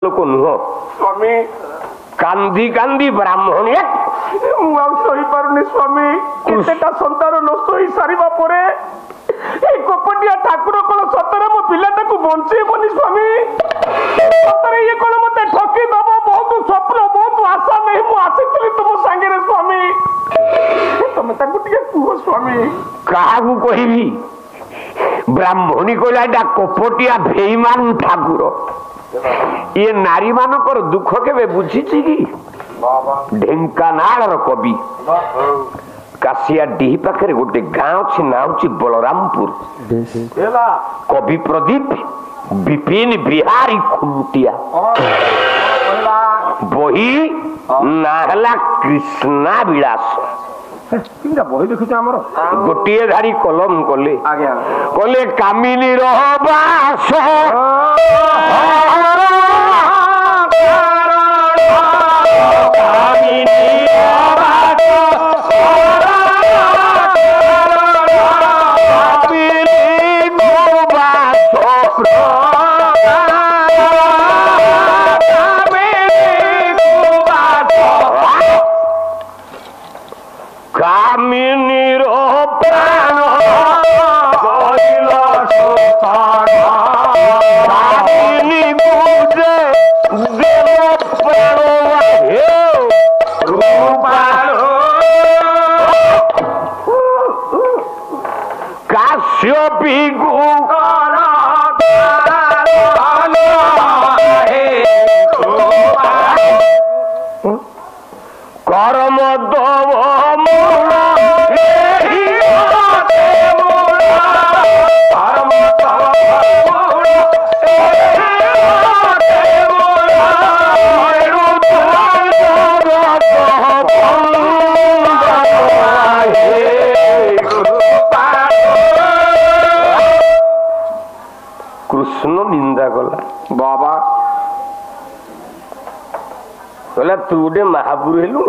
लोक नुह स्वामी कांदी कांदी ब्राह्मण मुझे स्वामी केतेटा संतान नष्ट हो सारिबा परे कपटिया ठाकुर कौन सतरे मो पिलाटा को बंचेबनी स्वामी सतरे ये कौन मत ठकी दब बहुत स्वप्न बहुत आशा नहीं मु आसी तुम सांगे स्वामी तुम कह स्वामी क्या कहबी ब्राह्मणी कहला कपटिया भेईमान ठाकुर ये नारी मानकर दुख के बुझी कि ढेंकानाल कवि काशिया डीह पाखे गोटे गाँ अच्छी ना हूँ बलरामपुर कवि प्रदीप विपिन बिहारी खुंटिया बही ना कृष्णा विलास बही देखुच गोटे धारी कलम कले कले कामिनी रहबास कर्म कृष्ण निंदा कला बाबा कहला तू गोटे महापुर हेलु